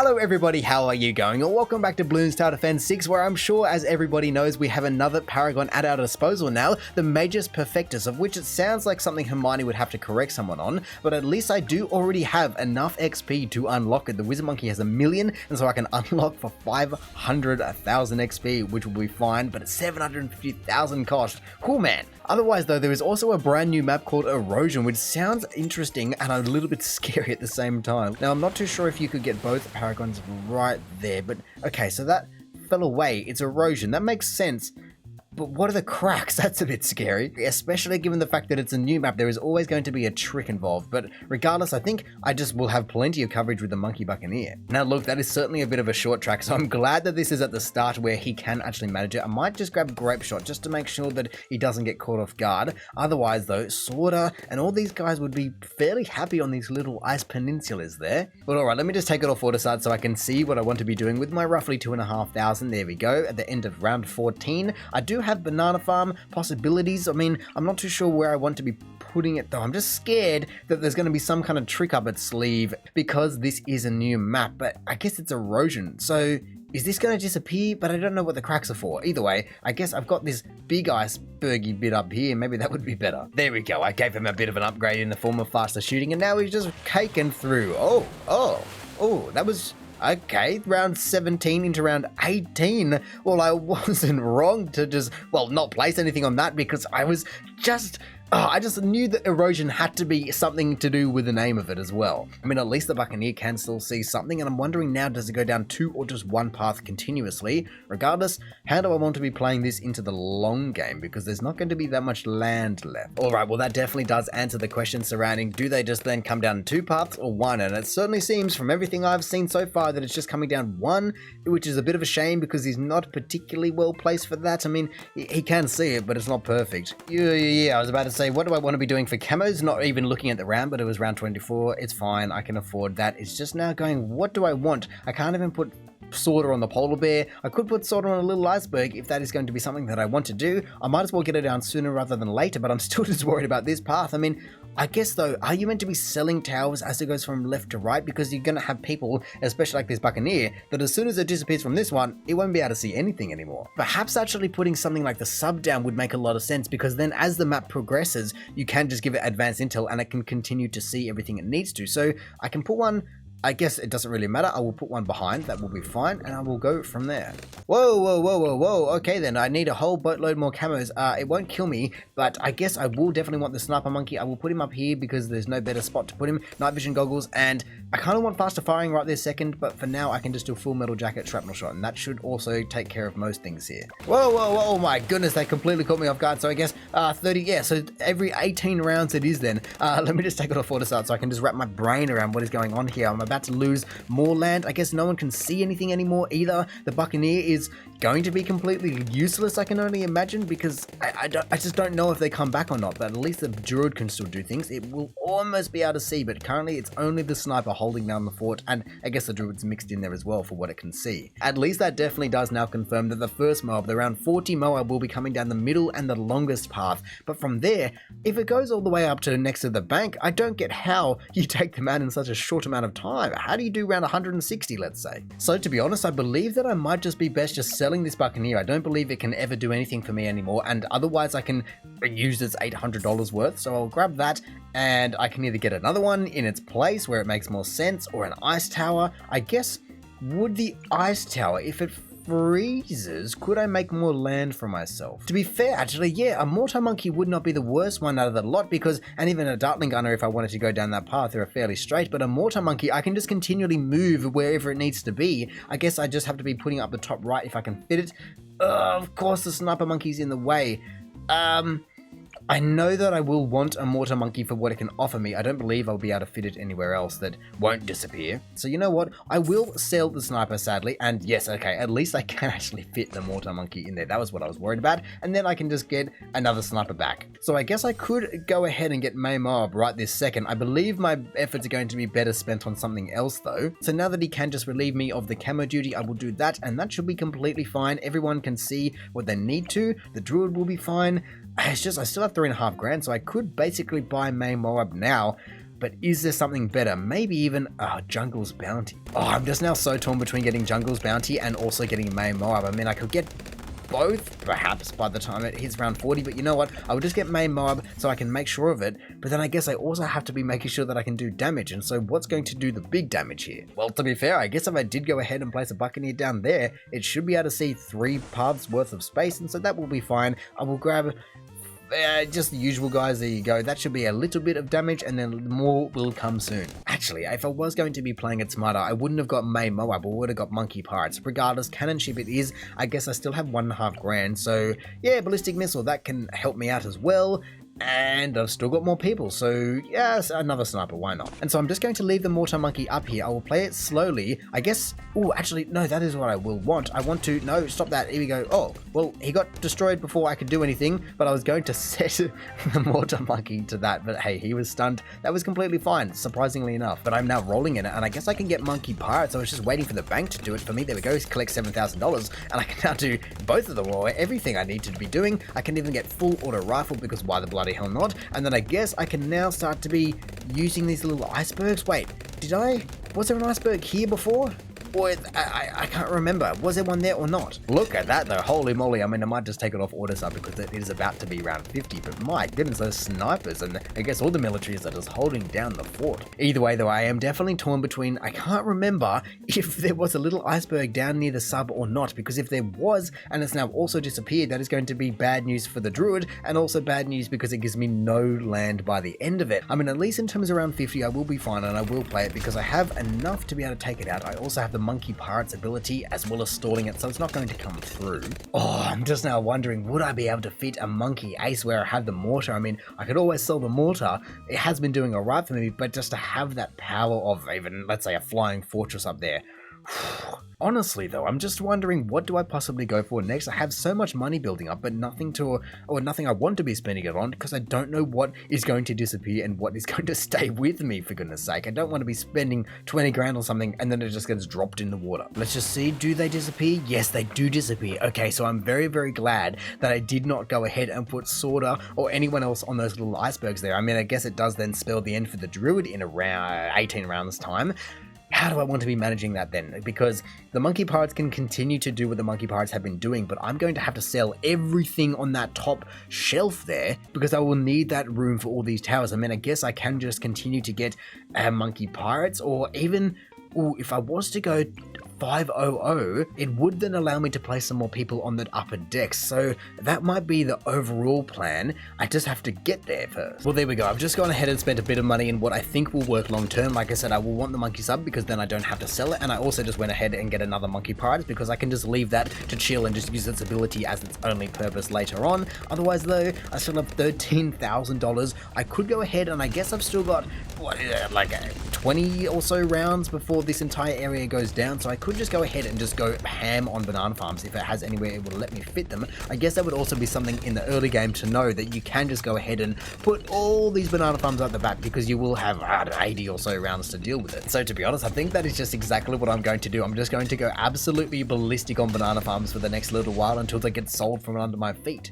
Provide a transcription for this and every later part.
Hello everybody, how are you going? And welcome back to Bloons Tower Defence 6, where I'm sure, as everybody knows, we have another Paragon at our disposal now, the Magus Perfectus, of which it sounds like something Hermione would have to correct someone on, but at least I do already have enough XP to unlock it. The Wizard Monkey has 1 million, and so I can unlock for 500,000 XP, which will be fine, but it's 750,000 cost. Cool, man. Otherwise though, there is also a brand new map called Erosion, which sounds interesting and a little bit scary at the same time. Now, I'm not too sure if you could get both Paragons right there, but okay, so that fell away. It's Erosion. That makes sense. But what are the cracks? That's a bit scary, especially given the fact that it's a new map. There is always going to be a trick involved, but regardless, I think I just will have plenty of coverage with the Monkey Buccaneer. Now look, that is certainly a bit of a short track, so I'm glad that this is at the start where he can actually manage it. I might just grab Grape Shot just to make sure that he doesn't get caught off guard. Otherwise though, Sorta and all these guys would be fairly happy on these little ice peninsulas there. But alright, let me just take it off autoside so I can see what I want to be doing with my roughly 2,500. There we go, at the end of round 14. I do have Banana Farm possibilities. I mean, I'm not too sure where I want to be putting it though. I'm just scared that there's going to be some kind of trick up its sleeve because this is a new map, but I guess it's Erosion. So is this going to disappear? But I don't know what the cracks are for. Either way, I guess I've got this big icebergy bit up here. Maybe that would be better. There we go. I gave him a bit of an upgrade in the form of faster shooting, and now he's just caking through. Oh, that was... okay, round 17 into round 18. Well, I wasn't wrong to just, well, not place anything on that because I was just... I just knew that Erosion had to be something to do with the name of it as well. I mean, at least the Buccaneer can still see something, and I'm wondering now, does it go down 2 or just 1 path continuously? Regardless, how do I want to be playing this into the long game? Because there's not going to be that much land left. Alright, well that definitely does answer the question surrounding, do they just then come down 2 paths or 1? And it certainly seems from everything I've seen so far that it's just coming down 1, which is a bit of a shame because he's not particularly well placed for that. I mean, he can see it, but it's not perfect. Yeah, I was about to say, what do I want to be doing for camos? Not even looking at the round, but it was round 24. It's fine. I can afford that. It's just now going, what do I want? I can't even put Sorta on the polar bear. I could put Sorta on a little iceberg if that is going to be something that I want to do. I might as well get it down sooner rather than later, but I'm still just worried about this path. I mean, I guess though, are you meant to be selling towers as it goes from left to right? Because you're going to have people, especially like this Buccaneer, that as soon as it disappears from this one, it won't be able to see anything anymore. Perhaps actually putting something like the sub down would make a lot of sense, because then as the map progresses, you can just give it advanced intel and it can continue to see everything it needs to. So I can put one, I guess it doesn't really matter. I will put one behind. That will be fine. And I will go from there. Whoa. Okay, then. I need a whole boatload more camos. It won't kill me, but I guess I will definitely want the Sniper Monkey. I will put him up here because there's no better spot to put him. Night vision goggles, and I kind of want faster firing right this second, but for now I can just do full metal jacket shrapnel shot, and that should also take care of most things here. Whoa, my goodness, they completely caught me off guard. So I guess 30, yeah, so every 18 rounds it is then. Let me just take it off autostart so I can just wrap my brain around what is going on here. I'm about to lose more land. I guess no one can see anything anymore either. The Buccaneer is going to be completely useless, I can only imagine, because I just don't know if they come back or not, but at least the Druid can still do things. It will almost be able to see, but currently it's only the Sniper holding down the fort, and I guess the Druid's mixed in there as well for what it can see. At least that definitely does now confirm that the first Moab, the round 40 Moab, will be coming down the middle and the longest path, but from there, if it goes all the way up to next to the bank, I don't get how you take them out in such a short amount of time. How do you do round 160, let's say? So to be honest, I believe that I might just be best just selling this Buccaneer. I don't believe it can ever do anything for me anymore, and otherwise I can use its $800 worth, so I'll grab that, and I can either get another one in its place where it makes more sense, or an ice tower. I guess, would the ice tower, if it freezes, could I make more land for myself? To be fair, actually, yeah, a Mortar Monkey would not be the worst one out of the lot, because, and even a Dartling Gunner if I wanted to go down that path, they're fairly straight, but a Mortar Monkey, I can just continually move wherever it needs to be. I guess I just have to be putting up the top right if I can fit it. Of course, the Sniper Monkey's in the way. I know that I will want a Mortar Monkey for what it can offer me. I don't believe I'll be able to fit it anywhere else that won't disappear. So you know what? I will sell the Sniper, sadly. And yes, okay, at least I can actually fit the Mortar Monkey in there. That was what I was worried about. And then I can just get another Sniper back. So I guess I could go ahead and get May Mob right this second. I believe my efforts are going to be better spent on something else though. So now that he can just relieve me of the camo duty, I will do that. And that should be completely fine. Everyone can see what they need to. The Druid will be fine. It's just, I still have 3.5 grand, so I could basically buy May Moab now. but is there something better? Maybe even Jungle's Bounty. Oh, I'm just now so torn between getting Jungle's Bounty and also getting May Moab. I mean, I could get both perhaps by the time it hits round 40, but you know what, I would just get main mob so I can make sure of it, but then I guess I also have to be making sure that I can do damage, and so what's going to do the big damage here? Well, to be fair, I guess if I did go ahead and place a Buccaneer down there, it should be able to see 3 paths worth of space, and so that will be fine. I will grab just the usual guys, there you go. That should be a little bit of damage, and then more will come soon. Actually, if I was going to be playing it smarter, I wouldn't have got May Moab, I would have got Monkey Pirates. Regardless, cannon ship it is, I guess I still have 1.5 grand, so yeah, ballistic missile, that can help me out as well. And I've still got more people, so yes, another sniper, why not? And so I'm just going to leave the mortar monkey up here. I will play it slowly, I guess. Oh, actually, no, that is what I will want. I want to, no, stop that, here we go. Oh, well, he got destroyed before I could do anything, but I was going to set the mortar monkey to that, but hey, he was stunned. That was completely fine, surprisingly enough, but I'm now rolling in it, and I guess I can get monkey pirates. I was just waiting for the bank to do it for me. There we go, collect $7,000, and I can now do both of them, or everything I need to be doing. I can even get full auto rifle, because why the bloody hell not? And then I guess I can now start to be using these little icebergs. Wait, was there an iceberg here before? Or I can't remember. Was there one there or not? Look at that though, holy moly. I mean, I might just take it off auto sub because it is about to be round 50, but my goodness, those snipers and I guess all the militaries are just holding down the fort. Either way though, I am definitely torn between, I can't remember if there was a little iceberg down near the sub or not, because if there was and it's now also disappeared, that is going to be bad news for the druid, and also bad news because it gives me no land by the end of it. I mean, at least in terms of round 50, I will be fine and I will play it because I have enough to be able to take it out. I also have the monkey pirates ability as well as stalling it, so it's not going to come through. Oh, I'm just now wondering, would I be able to fit a monkey ace where I have the mortar? I mean, I could always sell the mortar. It has been doing alright for me, but just to have that power of even, let's say, a flying fortress up there. Honestly though, I'm just wondering, what do I possibly go for next? I have so much money building up, but nothing I want to be spending it on, because I don't know what is going to disappear and what is going to stay with me, for goodness sake. I don't want to be spending 20 grand or something and then it just gets dropped in the water. Let's just see, do they disappear? Yes, they do disappear. Okay, so I'm very, very glad that I did not go ahead and put Sorta or anyone else on those little icebergs there. I mean, I guess it does then spell the end for the druid in around 18 rounds time. How do I want to be managing that then? Because the monkey pirates can continue to do what the monkey pirates have been doing, but I'm going to have to sell everything on that top shelf there because I will need that room for all these towers. I mean, I guess I can just continue to get monkey pirates, or even, if I was to go 500, it would then allow me to place some more people on the upper decks, so that might be the overall plan. I just have to get there first. Well, there we go. I've just gone ahead and spent a bit of money in what I think will work long term. Like I said, I will want the monkey sub because then I don't have to sell it, and I also just went ahead and get another monkey pirates because I can just leave that to chill and just use its ability as its only purpose later on. Otherwise though, I still have $13,000. I could go ahead, and I guess I've still got like 20 or so rounds before this entire area goes down, so I could just go ahead and just go ham on banana farms if it has anywhere it will let me fit them. I guess that would also be something in the early game to know, that you can just go ahead and put all these banana farms at the back because you will have 80 or so rounds to deal with it. So to be honest, I think that is just exactly what I'm going to do. I'm just going to go absolutely ballistic on banana farms for the next little while until they get sold from under my feet.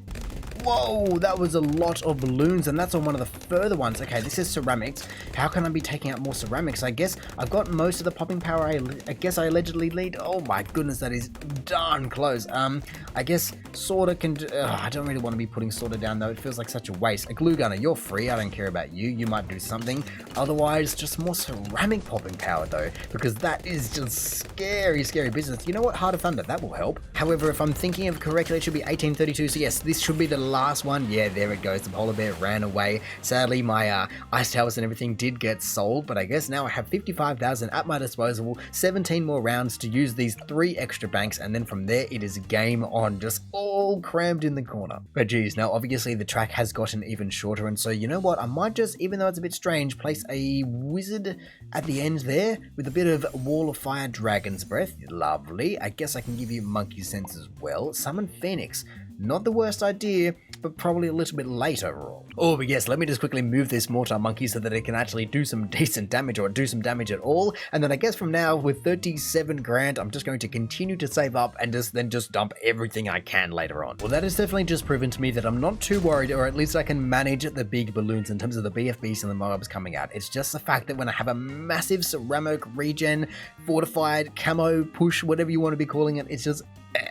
Whoa, that was a lot of balloons, and that's on one of the further ones. Okay, this is ceramics. How can I be taking out more ceramics? I guess I've got most of the popping power I guess I allegedly lead. Oh my goodness, that is darn close. I guess Sorta can I don't really want to be putting Sorta down though. It feels like such a waste. A glue gunner, you're free. I don't care about you. You might do something. Otherwise, just more ceramic popping power though, because that is just scary, scary business. You know what? Heart of Thunder, that will help. However, if I'm thinking of correctly, it should be 1832. So yes, this should be the last one. Yeah, there it goes. The polar bear ran away. Sadly, my ice towers and everything did get sold, but I guess now I have 55,000 at my disposal, 17 more rounds to use these 3 extra banks, and then from there it is game on, just all crammed in the corner. But geez, now obviously the track has gotten even shorter, and so you know what, I might just, even though it's a bit strange, place a wizard at the end there with a bit of Wall of Fire Dragon's Breath. Lovely. I guess I can give you Monkey Sense as well. Summon Phoenix. Not the worst idea. but probably a little bit late overall. Oh, but yes, let me just quickly move this mortar monkey so that it can actually do some decent damage or do some damage at all. And then I guess from now with 37 grand, I'm just going to continue to save up and then just dump everything I can later on. Well, that has definitely just proven to me that I'm not too worried, or at least I can manage the big balloons in terms of the BFBs and the mobs coming out. It's just the fact that when I have a massive ceramic regen, fortified, camo, push, whatever you want to be calling it, it's just,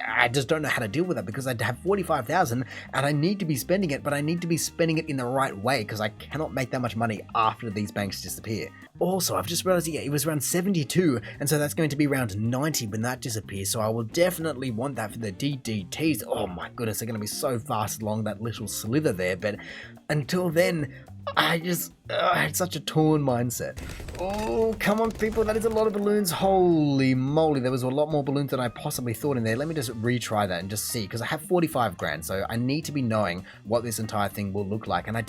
I just don't know how to deal with that because I have 45,000 and I need to be spending it, but I need to be spending it in the right way because I cannot make that much money after these banks disappear. Also, I've just realized, yeah, it was around 72, and so that's going to be around 90 when that disappears, so I will definitely want that for the DDTs. Oh my goodness, they're going to be so fast along that little slither there, but until then, I had such a torn mindset. Oh, come on, people, that is a lot of balloons. Holy moly, there was a lot more balloons than I possibly thought in there. Let me just retry that and just see, because I have 45 grand, so I need to be knowing what this entire thing will look like, and I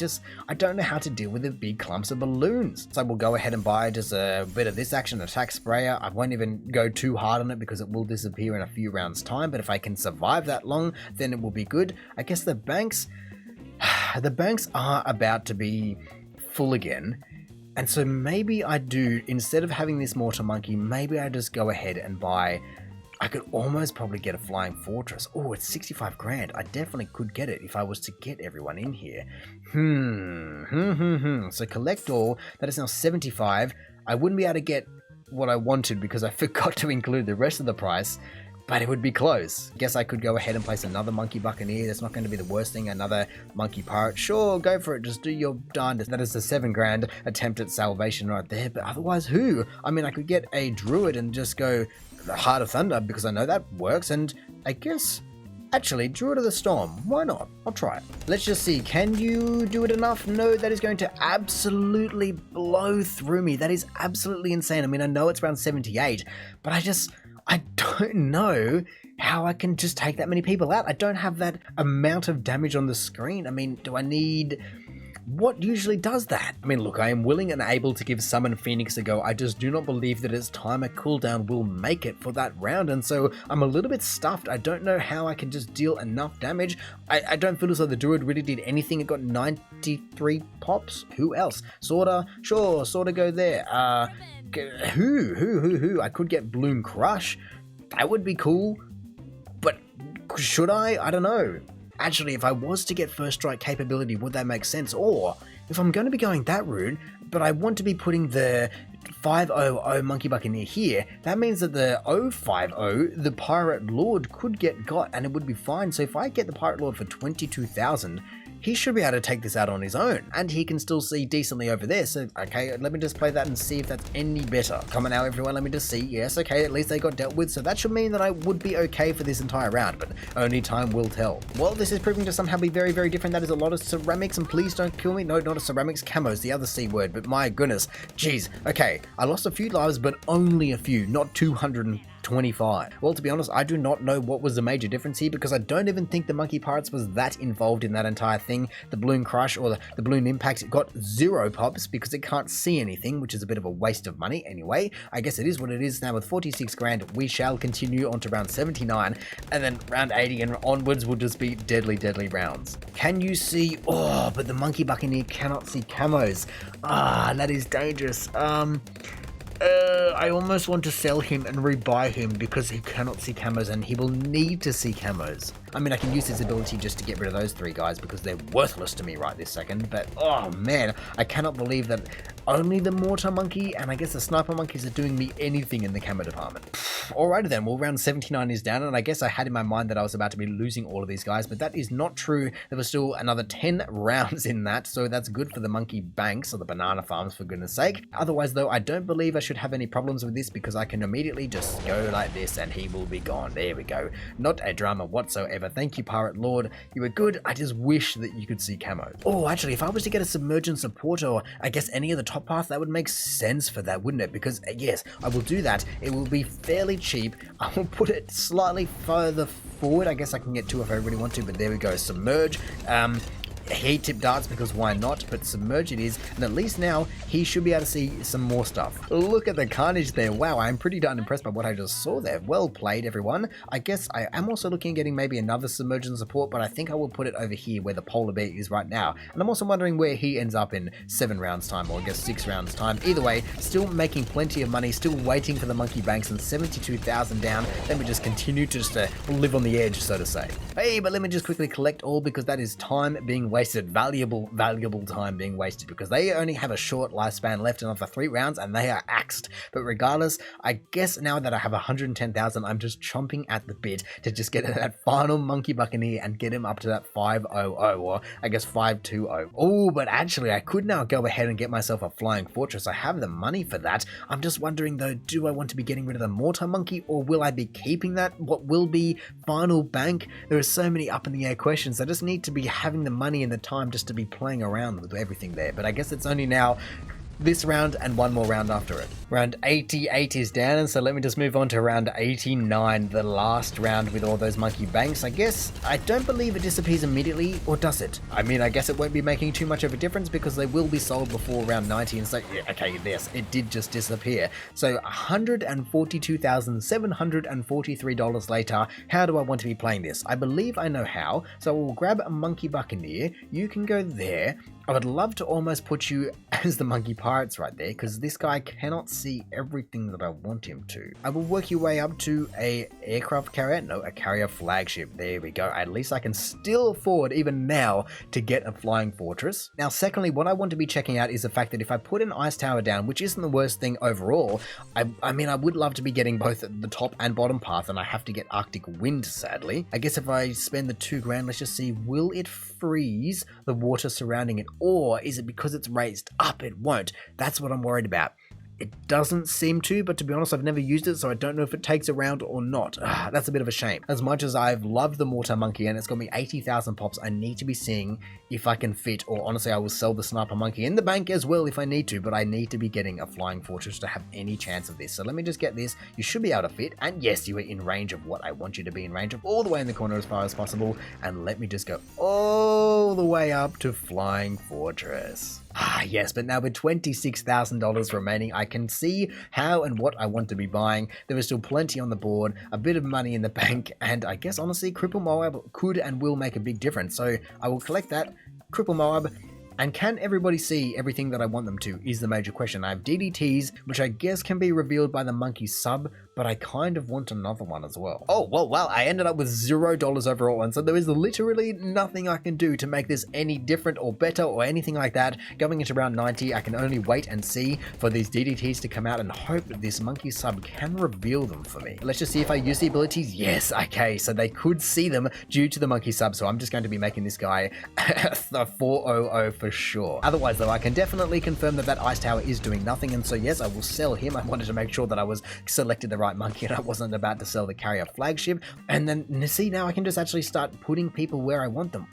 don't know how to deal with the big clumps of balloons. So we'll go ahead and buy just a bit of this action attack sprayer. I won't even go too hard on it because it will disappear in a few rounds time, but if I can survive that long, then it will be good. I guess the banks are about to be full again, and so maybe I do, instead of having this mortar monkey, maybe I just go ahead and buy, I could almost probably get a flying fortress. Oh, it's 65 grand. I definitely could get it if I was to get everyone in here. So collect all, that is now 75. I wouldn't be able to get what I wanted because I forgot to include the rest of the price, but it would be close. Guess I could go ahead and place another monkey buccaneer. That's not going to be the worst thing. Another monkey pirate. Sure, go for it. Just do your darndest. That is a 7 grand attempt at salvation right there. But otherwise, who? I mean, I could get a druid and just go Heart of Thunder because I know that works. And I guess, actually, Druid of the Storm. Why not? I'll try it. Let's just see. Can you do it enough? No, that is going to absolutely blow through me. That is absolutely insane. I mean, I know it's around 78, but I don't know how I can just take that many people out. I don't have that amount of damage on the screen. I mean, do I need... What usually does that? I mean, look, I am willing and able to give Summon Phoenix a go. I just do not believe that its timer cooldown will make it for that round, and so I'm a little bit stuffed. I don't know how I can just deal enough damage. I don't feel as though the Druid really did anything. It got 93 pops. Who else? Sorta? Sure, Sorta go there. Who? I could get Bloon Crush. That would be cool. But should I? I don't know. Actually, if I was to get first strike capability, would that make sense? Or if I'm going to be going that route, but I want to be putting the 500 Monkey Buccaneer here, that means that the 050, the Pirate Lord, could get got and it would be fine. So if I get the Pirate Lord for 22,000, he should be able to take this out on his own, and he can still see decently over there. So, okay, let me just play that and see if that's any better. Come on now, everyone, let me just see. Yes, okay, at least they got dealt with, so that should mean that I would be okay for this entire round, but only time will tell. Well, this is proving to somehow be very, very different. That is a lot of ceramics, and please don't kill me. No, not a ceramics, camos, the other C word, but my goodness. Jeez, okay, I lost a few lives, but only a few, not 225. Well, to be honest, I do not know what was the major difference here because I don't even think the Monkey Pirates was that involved in that entire thing. The Bloon Crush or the Bloon Impact got 0 pops because it can't see anything, which is a bit of a waste of money. Anyway, I guess it is what it is. Now with 46 grand, we shall continue on to round 79, and then round 80 and onwards will just be deadly, deadly rounds. Can you see? Oh, but the Monkey Buccaneer cannot see camos. Ah, that is dangerous. I almost want to sell him and rebuy him because he cannot see camos and he will need to see camos. I mean, I can use his ability just to get rid of those 3 guys because they're worthless to me right this second, but oh man, I cannot believe that only the Mortar Monkey and I guess the Sniper Monkeys are doing me anything in the camo department. Alrighty then, well, round 79 is down, and I guess I had in my mind that I was about to be losing all of these guys, but that is not true. There was still another 10 rounds in that, so that's good for the monkey banks or the banana farms, for goodness sake. Otherwise though, I don't believe I should have any problems with this because I can immediately just go like this and he will be gone. There we go. Not a drama whatsoever. Thank you, Pirate Lord. You were good. I just wish that you could see camo. Oh, actually, if I was to get a Submergent Support or I guess any of the top path, that would make sense for that, wouldn't it? Because yes, I will do that. It will be fairly cheap. I will put it slightly further forward. I guess I can get 2 if I really want to, but there we go. Submerge. He tipped darts because why not, but submerge it is, and at least now he should be able to see some more stuff. Look at the carnage there. Wow, I'm pretty darn impressed by what I just saw there. Well played, everyone. I guess I am also looking at getting maybe another submersion support, but I think I will put it over here where the polar bear is right now. And I'm also wondering where he ends up in 7 rounds time, or I guess 6 rounds time. Either way, still making plenty of money, still waiting for the monkey banks, and 72,000 down. Let me just continue to just live on the edge, so to say. Hey, but let me just quickly collect all, because that is time being wasted. Valuable time being wasted, because they only have a short lifespan left, another 3 rounds, and they are axed. But regardless, I guess now that I have 110,000, I'm just chomping at the bit to just get that final monkey buccaneer and get him up to that 500, or I guess 520. Oh, but actually I could now go ahead and get myself a flying fortress. I have the money for that. I'm just wondering though, do I want to be getting rid of the mortar monkey, or will I be keeping that? What will be final bank? There are so many up in the air questions. I just need to be having the money and the time just to be playing around with everything there. But I guess it's only now this round and one more round after it. Round 88 is down, and so let me just move on to round 89, the last round with all those monkey banks. I guess I don't believe it disappears immediately, or does it? I mean, I guess it won't be making too much of a difference because they will be sold before round 90, and so yeah, okay, yes, it did just disappear. So $142,743 later, how do I want to be playing this? I believe I know how, so we'll grab a monkey buccaneer. You can go there. I would love to almost put you as the monkey pirates right there, because this guy cannot see everything that I want him to. I will work your way up to a aircraft carrier, no, a carrier flagship. There we go. At least I can still afford, even now, to get a flying fortress. Now, secondly, what I want to be checking out is the fact that if I put an ice tower down, which isn't the worst thing overall, I mean, I would love to be getting both the top and bottom path, and I have to get Arctic wind, sadly. I guess if I spend the $2,000, let's just see, will it freeze the water surrounding it? Or is it because it's raised up? It won't. That's what I'm worried about. It doesn't seem to, but to be honest, I've never used it, so I don't know if it takes a round or not. That's a bit of a shame. As much as I've loved the mortar monkey and it's got me 80,000 pops, I need to be seeing if I can fit, or honestly, I will sell the sniper monkey in the bank as well if I need to, but I need to be getting a flying fortress to have any chance of this. So let me just get this. You should be able to fit, and yes, you are in range of what I want you to be in range of, all the way in the corner as far as possible, and let me just go all the way up to flying fortress. Yes, but now with $26,000 remaining, I can see how and what I want to be buying. There is still plenty on the board, a bit of money in the bank, and I guess honestly, Cripple Moab could and will make a big difference. So I will collect that, Cripple Moab, and can everybody see everything that I want them to is the major question. I have DDTs, which I guess can be revealed by the monkey sub, but I kind of want another one as well. Oh, well, I ended up with $0 overall, and so there is literally nothing I can do to make this any different or better or anything like that. Going into round 90, I can only wait and see for these DDTs to come out and hope that this monkey sub can reveal them for me. Let's just see if I use the abilities. Yes, okay, so they could see them due to the monkey sub, so I'm just going to be making this guy the 400 for sure. Otherwise, though, I can definitely confirm that that ice tower is doing nothing, and so yes, I will sell him. I wanted to make sure that I was selected the right monkey and I wasn't about to sell the carrier flagship. And then, see, now I can just actually start putting people where I want them.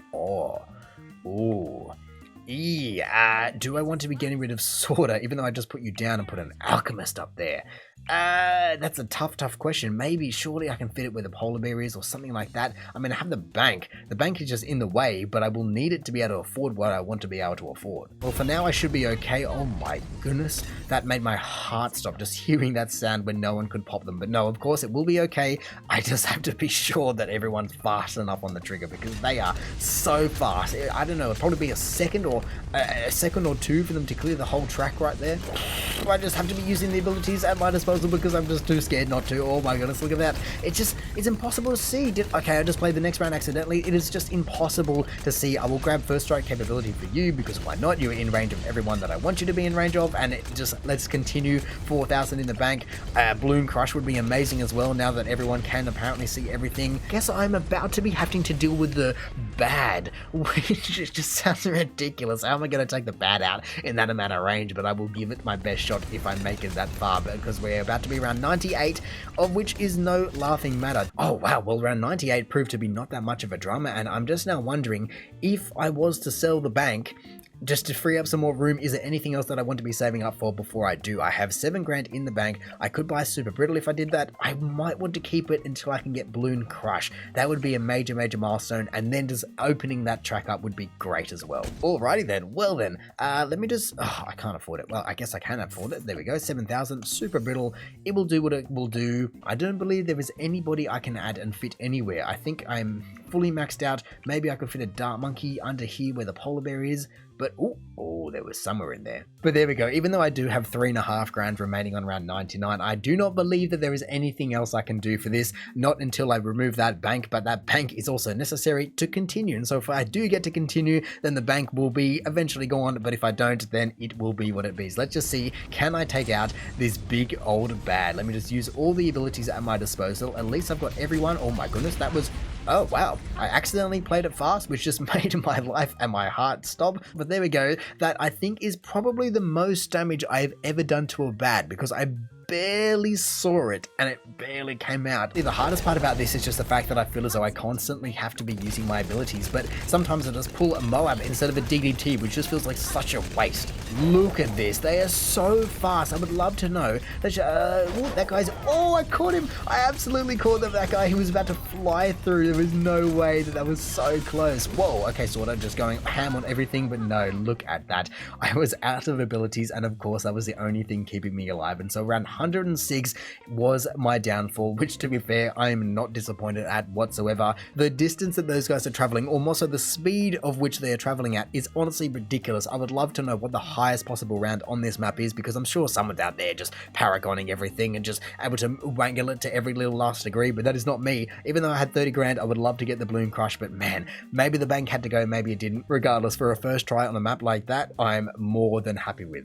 Do I want to be getting rid of Sorter, even though I just put you down and put an alchemist up there? That's a tough question. Maybe, surely I can fit it where the polar bear is or something like that. I mean, I have the bank. The bank is just in the way, but I will need it to be able to afford what I want to be able to afford. Well, for now, I should be okay. Oh my goodness. That made my heart stop just hearing that sound when no one could pop them. But no, of course, it will be okay. I just have to be sure that everyone's fast enough on the trigger, because they are so fast. I don't know, it'll probably be a second or two for them to clear the whole track right there. I just have to be using the abilities at my disposal because I'm just too scared not to. Oh my goodness, look at that. It's impossible to see. Okay, I just played the next round accidentally. It is just impossible to see. I will grab first strike capability for you, because why not? You're in range of everyone that I want you to be in range of, and let's continue. 4,000 in the bank. Bloon Crush would be amazing as well, now that everyone can apparently see everything. Guess I'm about to be having to deal with the bad, which just sounds ridiculous. How am I going to take the bad out in that amount of range? But I will give it my best shot if I make it that far, because we're about to be around 98, of which is no laughing matter. Oh wow, well, round 98 proved to be not that much of a drama, and I'm just now wondering if I was to sell the bank, just to free up some more room, is there anything else that I want to be saving up for before I do? I have 7 grand in the bank. I could buy Super Brittle if I did that. I might want to keep it until I can get Bloon Crush. That would be a major milestone, and then just opening that track up would be great as well. Alrighty then, well then, let me just, I can't afford it. Well, I guess I can afford it. There we go, 7,000, Super Brittle. It will do what it will do. I don't believe there is anybody I can add and fit anywhere. I think I'm fully maxed out. Maybe I could fit a Dart Monkey under here where the polar bear is, but oh, there was somewhere in there. But there we go. Even though I do have 3.5 grand remaining on round 99, I do not believe that there is anything else I can do for this, not until I remove that bank, but that bank is also necessary to continue. And so if I do get to continue, then the bank will be eventually gone, but if I don't, then it will be what it be. So let's just see, can I take out this big old bad? Let me just use all the abilities at my disposal. At least I've got everyone. Oh my goodness, that was... Oh wow, I accidentally played it fast, which just made my life and my heart stop. But there we go. That I think is probably the most damage I've ever done to a bad, because I barely saw it and it barely came out. The hardest part about this is just the fact that I feel as though I constantly have to be using my abilities, but sometimes I just pull a Moab instead of a DDT, which just feels like such a waste. Look at this, they are so fast. I would love to know that that guy's, oh, I caught him. I absolutely caught that guy. He was about to fly through. There was no way that was so close. Whoa, okay, sort of just going ham on everything, but no, look at that. I was out of abilities, and of course that was the only thing keeping me alive. And so around 106 was my downfall, which to be fair, I am not disappointed at whatsoever. The distance that those guys are traveling, or more so the speed of which they are traveling at, is honestly ridiculous. I would love to know what the highest possible round on this map is, because I'm sure someone's out there just paragoning everything and just able to wangle it to every little last degree, but that is not me. Even though I had 30 grand, I would love to get the Bloon Crush, but man, maybe the bank had to go, maybe it didn't. Regardless, for a first try on a map like that, I'm more than happy with.